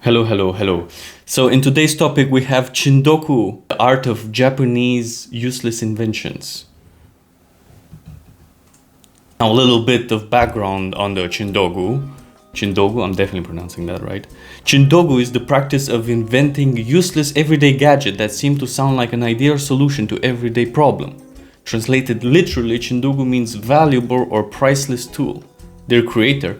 Hello, hello, hello. So in today's topic we have Chindogu, the art of Japanese useless inventions. Now a little bit of background on the Chindogu. Chindogu, I'm definitely pronouncing that right. Chindogu is the practice of inventing useless everyday gadgets that seem to sound like an ideal solution to everyday problem. Translated literally, Chindogu means valuable or priceless tool. Their creator,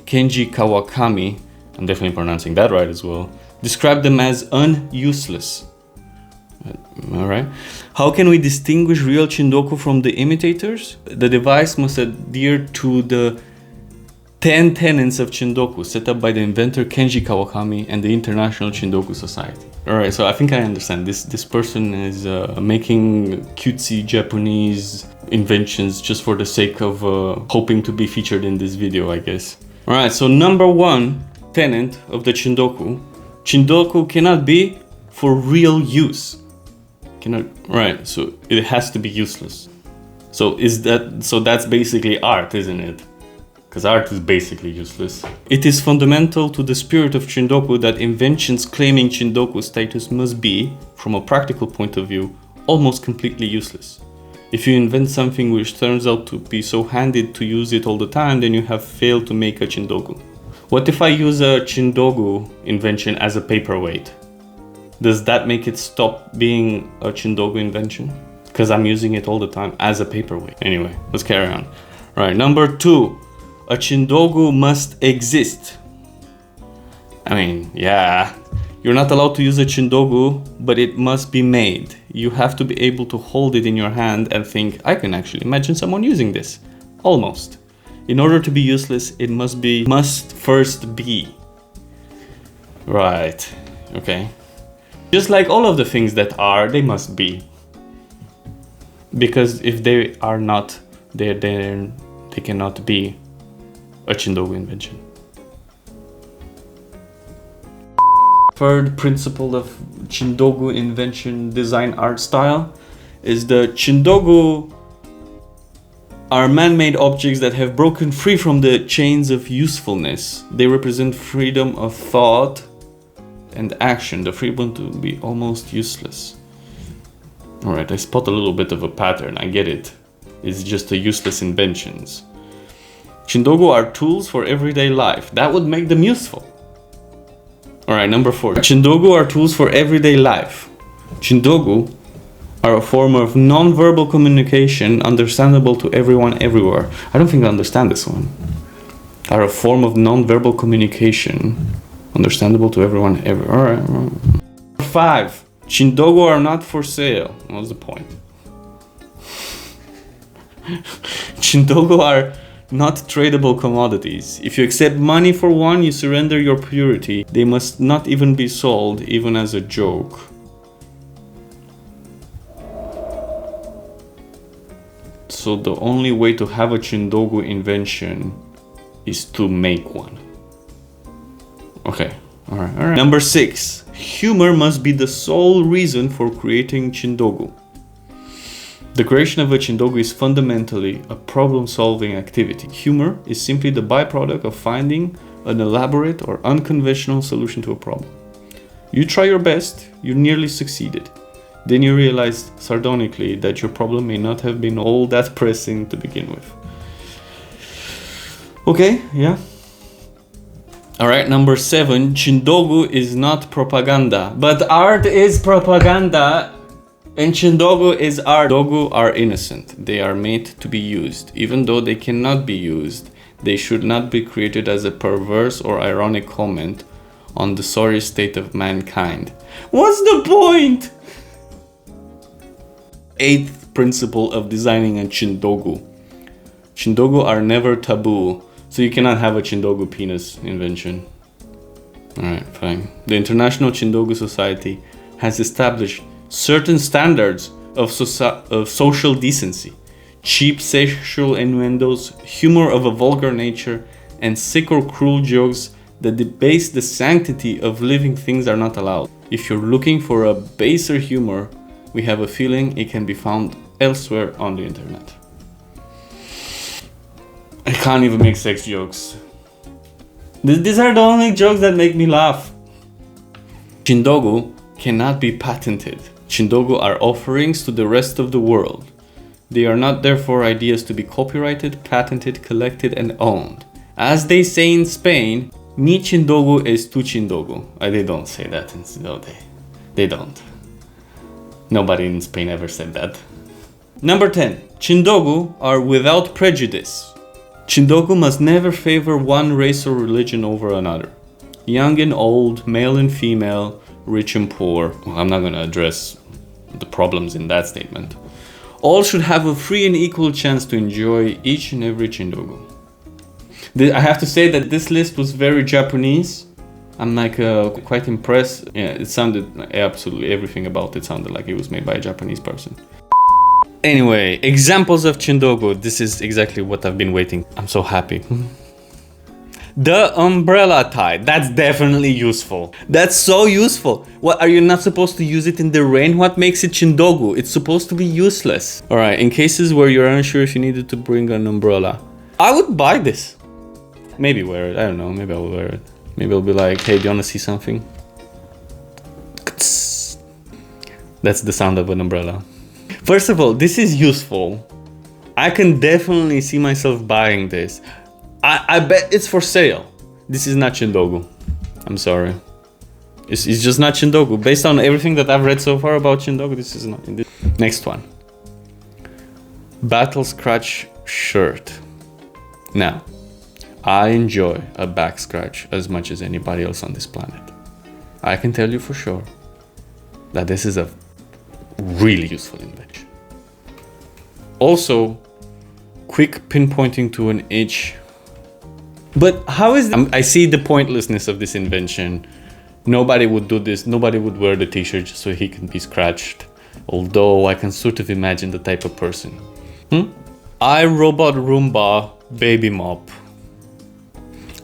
Kenji Kawakami, I'm definitely pronouncing that right as well, described them as useless. Alright. How can we distinguish real Chindogu from the imitators? The device must adhere to the 10 tenets of Chindogu set up by the inventor Kenji Kawakami and the International Chindogu Society. Alright, so I think I understand. This person is making cutesy Japanese inventions just for the sake of hoping to be featured in this video, I guess. Alright, so number one tenet of the Chindogu cannot be for real use. Right, so it has to be useless. So that's basically art, isn't it? Because art is basically useless. It is fundamental to the spirit of Chindogu that inventions claiming Chindogu status must be, from a practical point of view, almost completely useless. If you invent something which turns out to be so handy to use it all the time, then you have failed to make a Chindogu. What if I use a Chindogu invention as a paperweight? Does that make it stop being a Chindogu invention? Because I'm using it all the time as a paperweight. Anyway, let's carry on. Right, number two, a Chindogu must exist. I mean, yeah, you're not allowed to use a Chindogu, but it must be made. You have to be able to hold it in your hand and think, I can actually imagine someone using this. Almost. In order to be useless, it must first be. Right, okay. Just like all of the things that are, they must be. Because if they are not, they cannot be a Chindogu invention. Third principle of Chindogu invention design art style is the Chindogu are man-made objects that have broken free from the chains of usefulness. They represent freedom of thought and action, the freedom to be almost useless. Alright, I spot a little bit of a pattern, I get it. It's just a useless inventions. Chindogu are tools for everyday life. That would make them useful. Alright, number 4. Chindogu are tools for everyday life. Chindogu are a form of non-verbal communication understandable to everyone everywhere. I don't think I understand this one. Are a form of non-verbal communication understandable to everyone everywhere. Alright. 5. Chindogu are not for sale. What's the point? Chindogu are not tradable commodities. If you accept money for one, you surrender your purity. They must not even be sold, even as a joke. So the only way to have a Chindogu invention is to make one. Okay, alright. Number 6. Humor must be the sole reason for creating Chindogu. The creation of a Chindogu is fundamentally a problem-solving activity. Humor is simply the byproduct of finding an elaborate or unconventional solution to a problem. You try your best, you nearly succeeded. Then you realize sardonically that your problem may not have been all that pressing to begin with. Okay, yeah. Alright, number 7. Chindogu is not propaganda, but art is propaganda. And Chindogu is art. Chindogu are innocent. They are made to be used. Even though they cannot be used, they should not be created as a perverse or ironic comment on the sorry state of mankind. What's the point? 8th principle of designing a Chindogu. Chindogu are never taboo, so you cannot have a Chindogu penis invention. Alright, fine. The International Chindogu Society has established certain standards of social decency. Cheap sexual innuendos, humor of a vulgar nature, and sick or cruel jokes that debase the sanctity of living things are not allowed. If you're looking for a baser humor, we have a feeling it can be found elsewhere on the internet. I can't even make sex jokes. These are the only jokes that make me laugh. Chindogu cannot be patented. Chindogu are offerings to the rest of the world. They are not therefore ideas to be copyrighted, patented, collected, and owned. As they say in Spain, mi Chindogu es tu Chindogu. They don't say that. No, they don't. Nobody in Spain ever said that. Number 10. Chindogu are without prejudice. Chindogu must never favor one race or religion over another. Young and old, male and female, rich and poor. Well, I'm not going to address the problems in that statement. All should have a free and equal chance to enjoy each and every Chindogu. I have to say that this list was very Japanese. I'm quite impressed. Yeah, it sounded absolutely everything about it sounded like it was made by a Japanese person. Anyway, examples of Chindogu. This is exactly what I've been waiting. I'm so happy. The umbrella tie. That's definitely useful. That's so useful. What, are you not supposed to use it in the rain? What makes it Chindogu? It's supposed to be useless. Alright, in cases where you're unsure if you needed to bring an umbrella, I would buy this. Maybe wear it. I don't know. Maybe I'll wear it. Maybe I'll be like, hey, do you want to see something? That's the sound of an umbrella. First of all, this is useful. I can definitely see myself buying this. I bet it's for sale. This is not Chindogu. I'm sorry. It's just not Chindogu. Based on everything that I've read so far about Chindogu, this is not. Next one. Battle scratch shirt. Now, I enjoy a back scratch as much as anybody else on this planet. I can tell you for sure that this is a really useful invention. Also, quick pinpointing to an itch. But how is I see the pointlessness of this invention. Nobody would do this. Nobody would wear the t-shirt just so he can be scratched. Although I can sort of imagine the type of person. iRobot Roomba baby mop.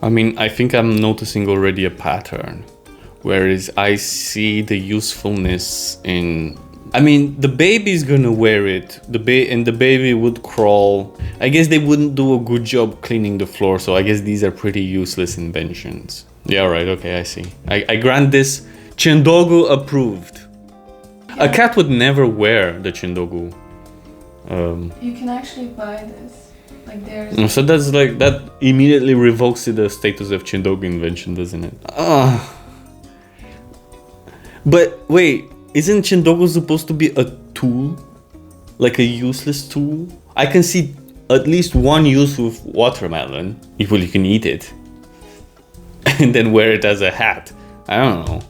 I mean, I think I'm noticing already a pattern. Whereas I see the usefulness in... I mean, the baby's gonna wear it, and the baby would crawl. I guess they wouldn't do a good job cleaning the floor, so I guess these are pretty useless inventions. Yeah, right, okay, I see. I grant this Chindogu approved. A cat would never wear the Chindogu. You can actually buy this. Like there's... So that's like, that immediately revokes the status of Chindogu invention, doesn't it? But wait. Isn't Chindogu supposed to be a tool? Like a useless tool? I can see at least one use with watermelon. Well, you can eat it. And then wear it as a hat. I don't know.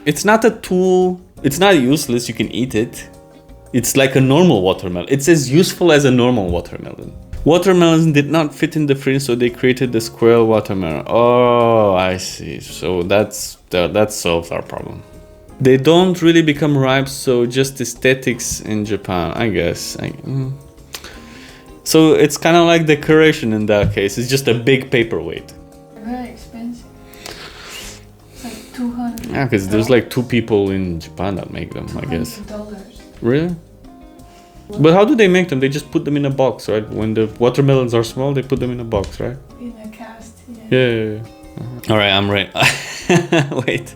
It's not a tool. It's not useless. You can eat it. It's like a normal watermelon. It's as useful as a normal watermelon. Watermelons did not fit in the fridge, so they created the squirrel watermelon. Oh, I see. So that solves our problem. They don't really become ripe, so just aesthetics in Japan, I guess. So it's kind of like decoration in that case. It's just a big paperweight. Very expensive. It's like $200. Yeah, because there's like 2 people in Japan that make them, I guess. $200. Really? But how do they make them? They just put them in a box, right? When the watermelons are small, they put them in a box, right? In a cast, yeah. All right, I'm ready. Wait.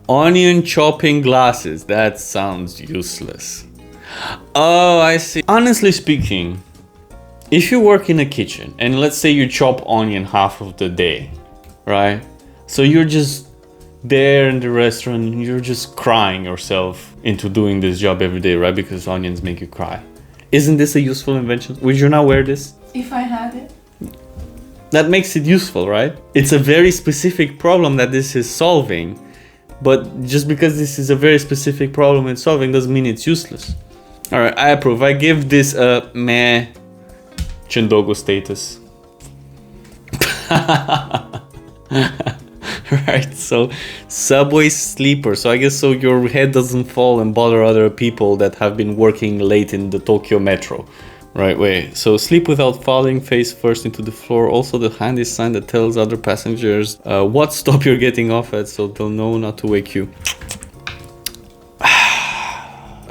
Onion chopping glasses. That sounds useless. Oh, I see. Honestly speaking, if you work in a kitchen and let's say you chop onion half of the day, right? So you're just there in the restaurant and you're just crying yourself into doing this job every day, right? Because onions make you cry. Isn't this a useful invention? Would you not wear this? If I had it. That makes it useful, right? It's a very specific problem that this is solving. But just because this is a very specific problem it's solving doesn't mean it's useless. Alright, I approve. I give this a meh Chindogu status. Right, so subway sleeper. So I guess so your head doesn't fall and bother other people that have been working late in the Tokyo metro. Right, wait. So sleep without falling face first into the floor. Also the handy sign that tells other passengers what stop you're getting off at, so they'll know not to wake you.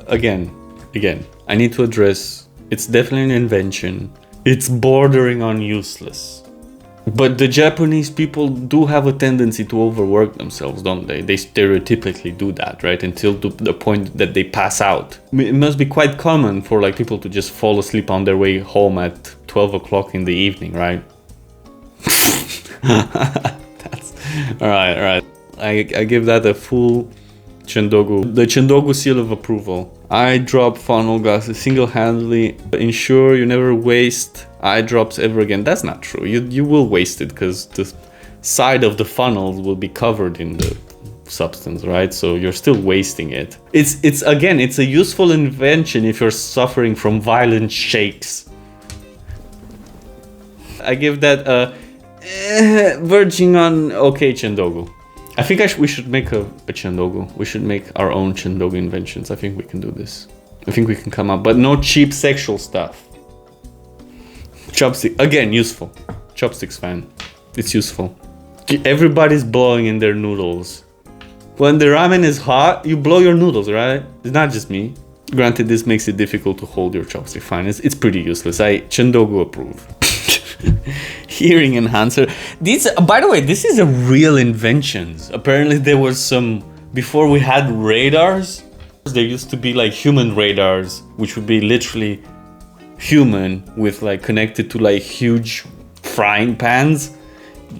Again, I need to address, it's definitely an invention. It's bordering on useless. But the Japanese people do have a tendency to overwork themselves, don't they? They stereotypically do that, right? Until to the point that they pass out. It must be quite common for like people to just fall asleep on their way home at 12 o'clock in the evening, right? That's all right. I give that a full Chindogu. The Chindogu seal of approval. Eye drop funnel glasses single-handedly ensure you never waste eye drops ever again. That's not true. You will waste it because the side of the funnel will be covered in the substance, right? So you're still wasting it. It's again, it's a useful invention if you're suffering from violent shakes. I give that a verging on okay Chindogu. I think we should make a Chindogu. We should make our own Chindogu inventions. I think we can do this. I think we can come up, but no cheap sexual stuff. Chopstick, again, useful. Chopsticks fan. It's useful. Everybody's blowing in their noodles. When the ramen is hot, you blow your noodles, right? It's not just me. Granted, this makes it difficult to hold your chopstick fine. It's pretty useless. I Chindogu approve. Hearing enhancer. By the way, this is a real invention. Apparently there was some, before we had radars, there used to be like human radars, which would be literally human with like connected to like huge frying pans,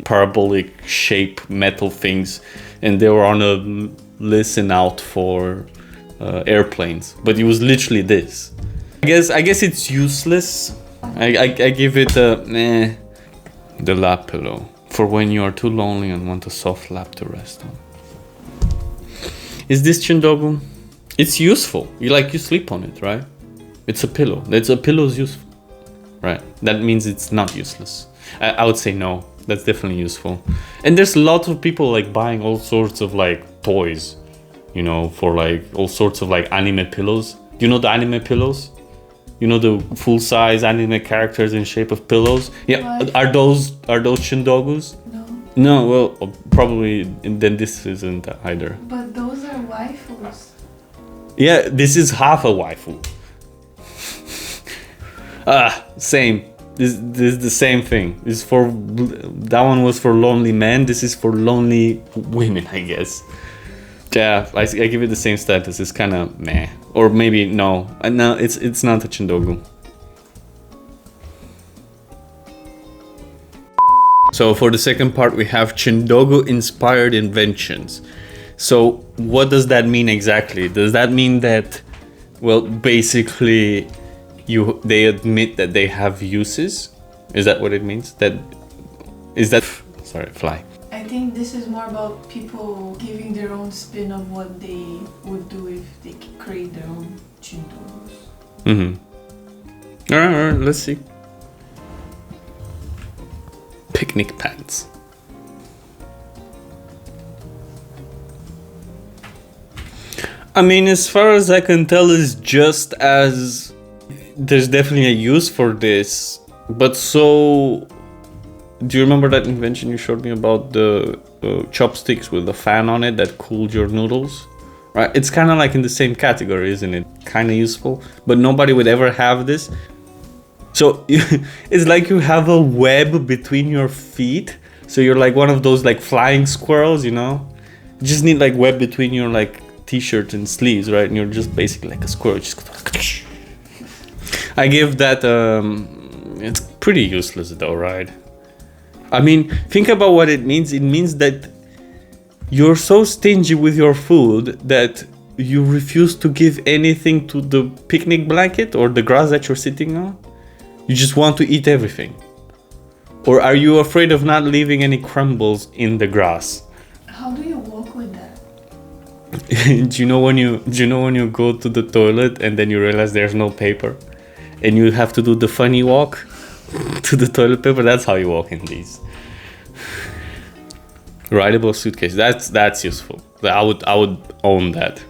parabolic shape metal things, and they were on a listen out for airplanes, but it was literally this. I guess it's useless. I give it a the lap pillow for when you are too lonely and want a soft lap to rest on. Is this Chindogu? It's useful. You sleep on it, right? It's a pillow. A pillow is useful, right? That means it's not useless. I would say no. That's definitely useful. And there's lots of people like buying all sorts of like toys, you know, for like all sorts of like anime pillows. You know the anime pillows? You know the full-size anime characters in shape of pillows? Yeah, what? Are those Chindogus? No, well, probably then this isn't either. But those are waifus. Yeah, this is half a waifu. Same. This is the same thing. That one was for lonely men. This is for lonely women, I guess. Yeah, I give it the same status. It's kind of meh, or maybe no. No, it's not a Chindogu. So for the second part, we have Chindogu inspired inventions. So what does that mean exactly? Does that mean that, well, basically, they admit that they have uses? Is that what it means? Sorry, fly. I think this is more about people giving their own spin of what they would do if they create their own Chindogus. Mm-hmm. All right, let's see. Picnic pants. I mean, as far as I can tell, it's just as there's definitely a use for this, but so. Do you remember that invention you showed me about the chopsticks with the fan on it that cooled your noodles? Right, it's kind of like in the same category, isn't it? Kind of useful, but nobody would ever have this. So it's like you have a web between your feet. So you're like one of those like flying squirrels, you know? You just need like web between your like t-shirt and sleeves, right? And you're just basically like a squirrel. I give that, it's pretty useless though, right? I mean, think about what it means. It means that you're so stingy with your food that you refuse to give anything to the picnic blanket or the grass that you're sitting on. You just want to eat everything. Or are you afraid of not leaving any crumbles in the grass? How do you walk with that? Do you know when you go to the toilet and then you realize there's no paper and you have to do the funny walk to the toilet paper? That's how you walk in these. Rideable suitcase. That's useful. I would own that.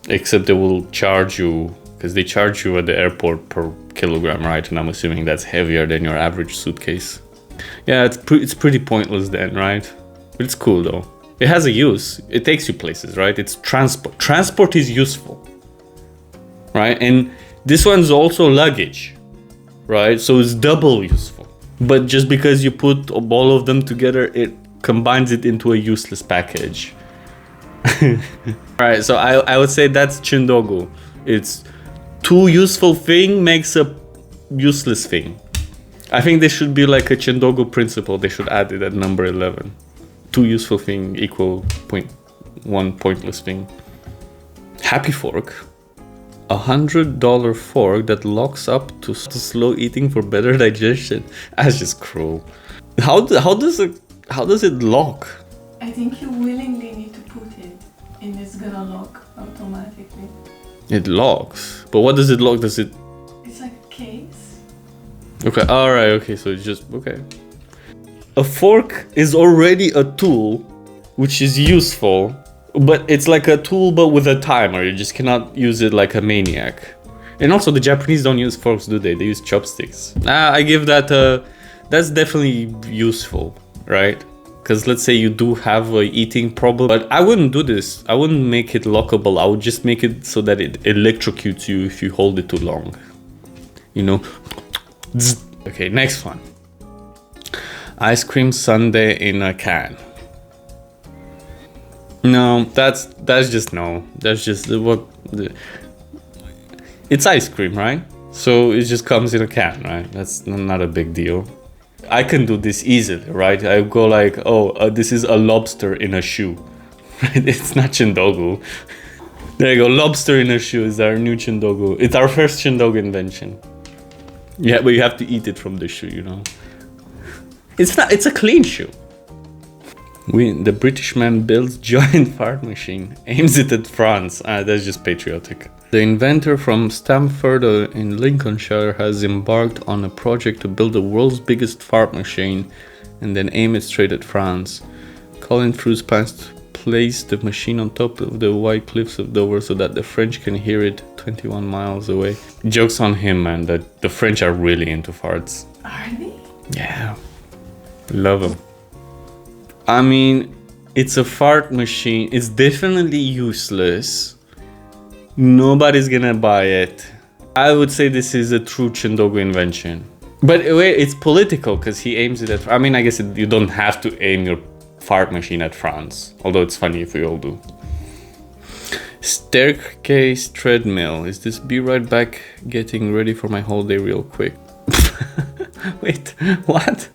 Except they will charge you, because they charge you at the airport per kilogram, right? And I'm assuming that's heavier than your average suitcase. Yeah, it's pretty pointless then, right? But it's cool though. It has a use. It takes you places, right? It's transport. Transport is useful, right? And this one's also luggage, right? So it's double useful. But just because you put all of them together, it combines it into a useless package. Alright, so I would say that's Chindogu. It's two useful thing makes a useless thing. I think there should be like a Chindogu principle. They should add it at number 11. Two useful thing equal one pointless thing. Happy fork. $100 fork that locks up to slow eating for better digestion. That's just cruel. How does it lock? I think you willingly need to put it, and it's gonna lock automatically. It locks, but what does it lock? It's like a case. Okay, all right, okay, so it's just okay. A fork is already a tool, which is useful. But it's like a tool, but with a timer. You just cannot use it like a maniac. And also, the Japanese don't use forks, do they? They use chopsticks. I give that that's definitely useful, right? Because let's say you do have a eating problem, but I wouldn't do this. I wouldn't make it lockable. I would just make it so that it electrocutes you if you hold it too long. You know? Okay, next one. Ice cream sundae in a can. No, that's just no. That's just it's ice cream, right? So it just comes in a can, right? That's not a big deal. I can do this easily, right? I go like, oh, this is a lobster in a shoe, right? It's not Chindogu. There you go, lobster in a shoe is our new Chindogu. It's our first Chindogu invention. Yeah, but you have to eat it from the shoe, you know. It's a clean shoe. The British man builds giant fart machine, aims it at France. That's just patriotic. The inventor from Stamford in Lincolnshire has embarked on a project to build the world's biggest fart machine and then aim it straight at France. Colin Froust plans to place the machine on top of the white cliffs of Dover so that the French can hear it 21 miles away. Joke's on him, man, that the French are really into farts. Are they? Yeah. Love them. I mean, it's a fart machine. It's definitely useless. Nobody's gonna buy it. I would say this is a true Chindogu invention. But wait, it's political because he aims it at... I mean, I guess you don't have to aim your fart machine at France. Although it's funny if we all do. Staircase treadmill. Is this be right back getting ready for my holiday real quick? Wait, what?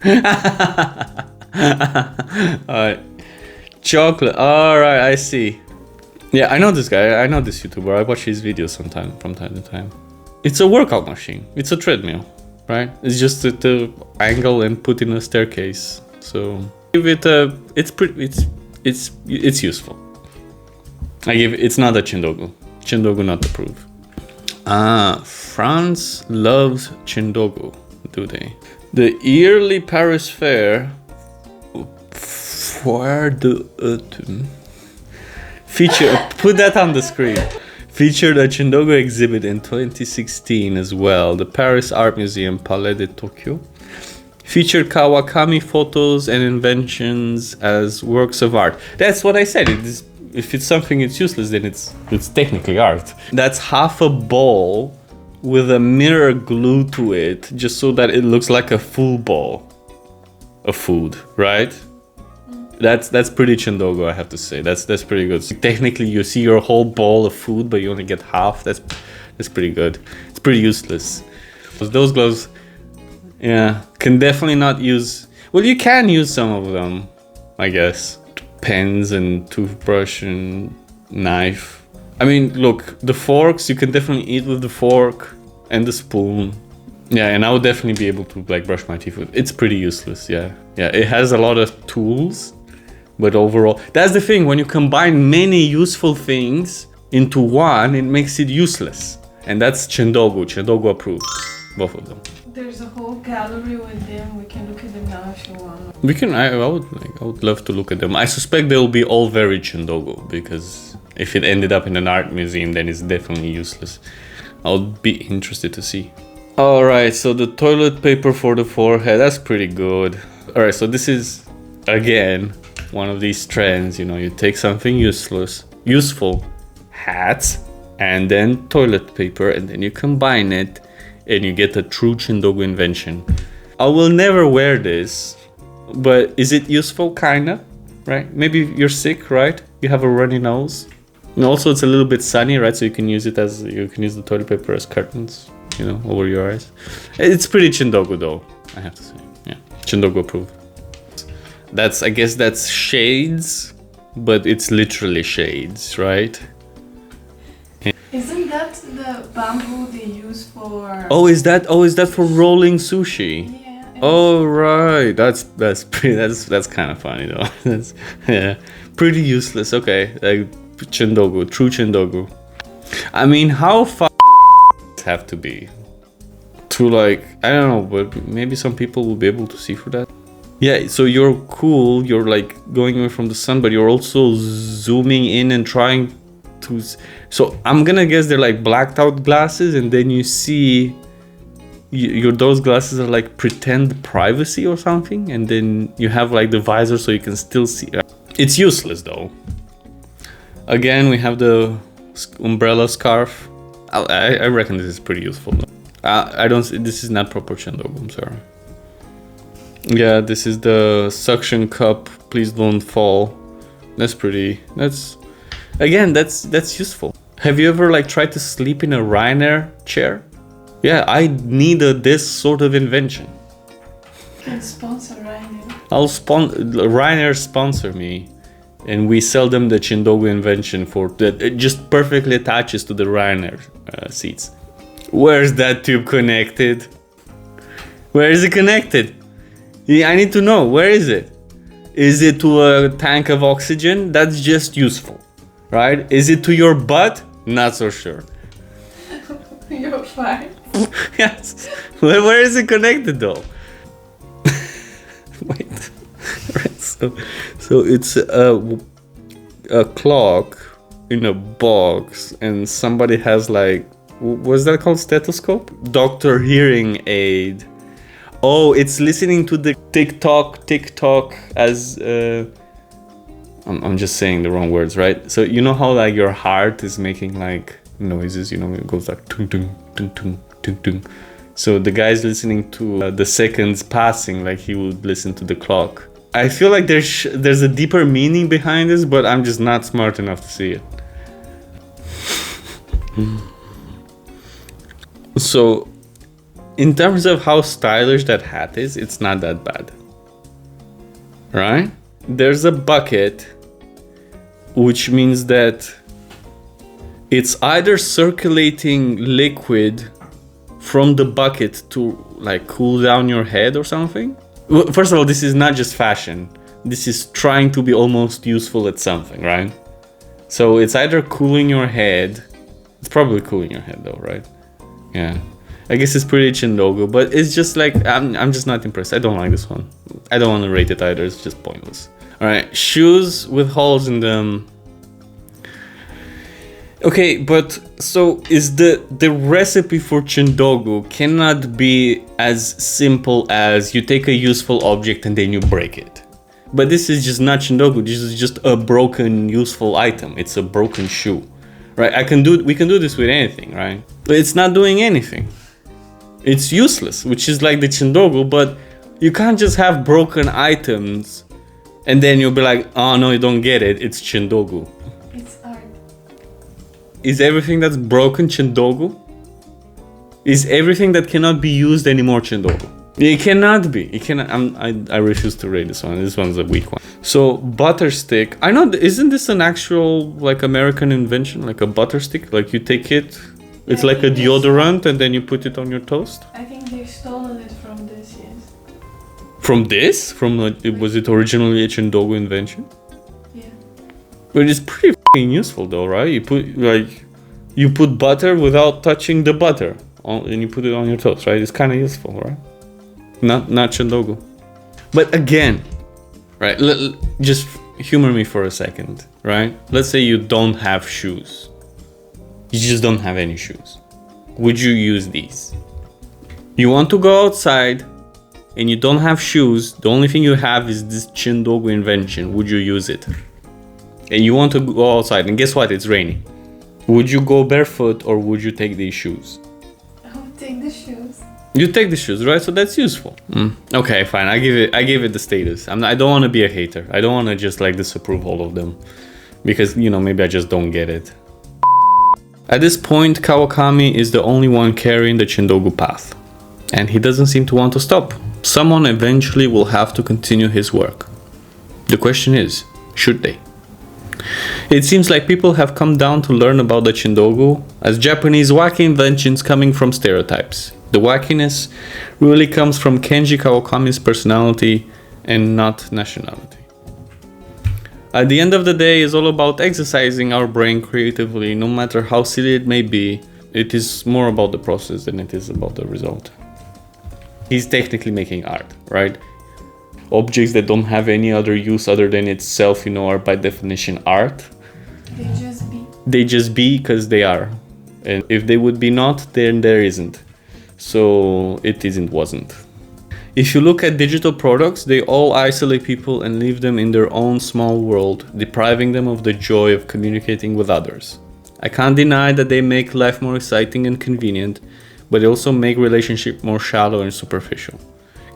Alright. Chocolate. Alright, I see. Yeah, I know this guy. I know this YouTuber. I watch his videos from time to time. It's a workout machine. It's a treadmill, right? It's just the angle and put in a staircase. So give it a. It's useful. I give it. It's not a Chindogu. Chindogu not approved. France loves Chindogu, do they? The yearly Paris Fair. Foire de Autumn. Put that on the screen. Featured a Chindogu exhibit in 2016 as well. The Paris Art Museum, Palais de Tokyo. Featured Kawakami photos and inventions as works of art. That's what I said. If it's something it's useless, then it's technically art. That's half a ball with a mirror glued to it, just so that it looks like a full ball of food, right? That's pretty Chindogu, I have to say. That's pretty good. So technically, you see your whole bowl of food, but you only get half. That's pretty good. It's pretty useless. Those gloves, yeah, can definitely not use. Well, you can use some of them, I guess. Pens and toothbrush and knife. I mean, look, the forks, you can definitely eat with the fork and the spoon. Yeah, and I would definitely be able to like brush my teeth with. It's pretty useless, yeah. Yeah, it has a lot of tools, but overall, that's the thing. When you combine many useful things into one, it makes it useless. And that's Chindogu. Chindogu approved, both of them. There's a whole gallery with them. We can look at them now if you want. We can. I would love to look at them. I suspect they will be all very Chindogu because if it ended up in an art museum, then it's definitely useless. I'll be interested to see. All right, so the toilet paper for the forehead. That's pretty good. All right, so this is again one of these trends. You know, you take something useful, hats, and then toilet paper, and then you combine it, and you get a true Chindogu invention. I will never wear this, but is it useful? Kinda, right? Maybe you're sick, right? You have a runny nose. And also it's a little bit sunny, right? So you can use the toilet paper as curtains, over your eyes. It's pretty Chindogu though, I have to say. Yeah, Chindogu approved. I guess that's shades, but it's literally shades, right? Isn't that the bamboo they use for? Oh, is that for rolling sushi? Yeah. Oh right, that's kind of funny though. Yeah, pretty useless. Okay, like Chindogu, true Chindogu. I mean, how far have to be to like, I don't know, but maybe some people will be able to see through that. Yeah, so you're cool. You're like going away from the sun, but you're also zooming in and trying to. So I'm gonna guess they're like blacked out glasses, and then you see. Those glasses are like pretend privacy or something, and then you have like the visor so you can still see. It's useless though. Again, we have the umbrella scarf. I reckon this is pretty useful though. I don't. This is not proper Chindogu. I'm sorry. Yeah, this is the suction cup. Please don't fall. That's pretty. That's useful. Have you ever like tried to sleep in a Ryanair chair? Yeah, I need this sort of invention. You can sponsor Ryanair. Ryanair sponsor me, and we sell them the Chindogu invention for that. It just perfectly attaches to the Ryanair seats. Where's that tube connected? Where is it connected? Yeah, I need to know. Where is it? Is it to a tank of oxygen? That's just useful, right? Is it to your butt? Not so sure. You're fine. Yes. Where is it connected though? Wait. Right. So it's a clock in a box, and somebody has like, what's that called? Stethoscope? Doctor hearing aid. Oh, it's listening to the tick-tock as I'm just saying the wrong words, right? So you know how like your heart is making like noises, it goes like tung tung tung tung tung tung. So the guy's listening to the seconds passing like he would listen to the clock. I feel like there's a deeper meaning behind this, but I'm just not smart enough to see it. So in terms of how stylish that hat is, it's not that bad, right? There's a bucket, which means that it's either circulating liquid from the bucket to like cool down your head or something. Well, first of all, this is not just fashion. This is trying to be almost useful at something, right? So it's either cooling your head. It's probably cooling your head though, right? Yeah. I guess it's pretty Chindogu, but it's just like, I'm just not impressed. I don't like this one. I don't want to rate it either. It's just pointless. All right, shoes with holes in them. Okay, but so is the recipe for Chindogu cannot be as simple as you take a useful object and then you break it. But this is just not Chindogu. This is just a broken useful item. It's a broken shoe, right? We can do this with anything, right? But it's not doing anything. It's useless, which is like the Chindogu, but you can't just have broken items and then you'll be like, oh no, you don't get it, it's Chindogu. It's art. Is everything that's broken Chindogu? Is everything that cannot be used anymore Chindogu? It cannot be. It cannot. I refuse to rate this one. This one's a weak one. So butter stick. I know. Isn't this an actual like American invention? Like a butter stick? Like you take it. It's like a deodorant, and then you put it on your toast. I think they've stolen it from this. Yes. From this? Was it originally a Chindogu invention? Yeah. But it's pretty useful though, right? You put butter without touching the butter, and you put it on your toast, right? It's kind of useful, right? Not Chindogu. But again, right? Just humor me for a second, right? Let's say you don't have shoes. You just don't have any shoes. Would you use these? You want to go outside and you don't have shoes. The only thing you have is this Chindogu invention. Would you use it? And you want to go outside and guess what? It's raining. Would you go barefoot or would you take these shoes? I would take the shoes. You take the shoes, right? So that's useful. Okay, fine. I give it the status. I don't want to be a hater. I don't want to just like disapprove all of them, because maybe I just don't get it. At this point, Kawakami is the only one carrying the Chindogu path, and he doesn't seem to want to stop. Someone eventually will have to continue his work. The question is, should they? It seems like people have come down to learn about the Chindogu as Japanese wacky inventions coming from stereotypes. The wackiness really comes from Kenji Kawakami's personality and not nationality. At the end of the day, it's all about exercising our brain creatively, no matter how silly it may be. It is more about the process than it is about the result. He's technically making art, right? Objects that don't have any other use other than itself, are by definition art. They just be. They just be because they are. And if they would be not, then there isn't. So it wasn't. If you look at digital products, they all isolate people and leave them in their own small world, depriving them of the joy of communicating with others. I can't deny that they make life more exciting and convenient, but they also make relationship more shallow and superficial.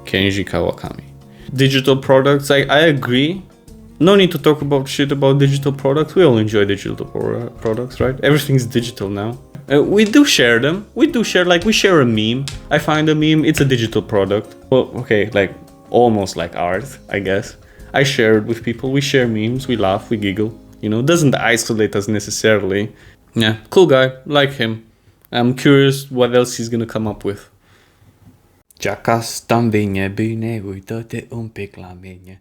Kenji Kawakami. Digital products, I agree. No need to talk about shit about digital products. We all enjoy digital products, right? Everything's digital now. We do share them. We share a meme. I find a meme, it's a digital product. Well, okay, like almost like art, I guess. I share it with people. We share memes, we laugh, we giggle. Doesn't isolate us necessarily. Yeah, cool guy, like him. I'm curious what else he's gonna come up with. Jackas tambinha bine uitate un pic la mine.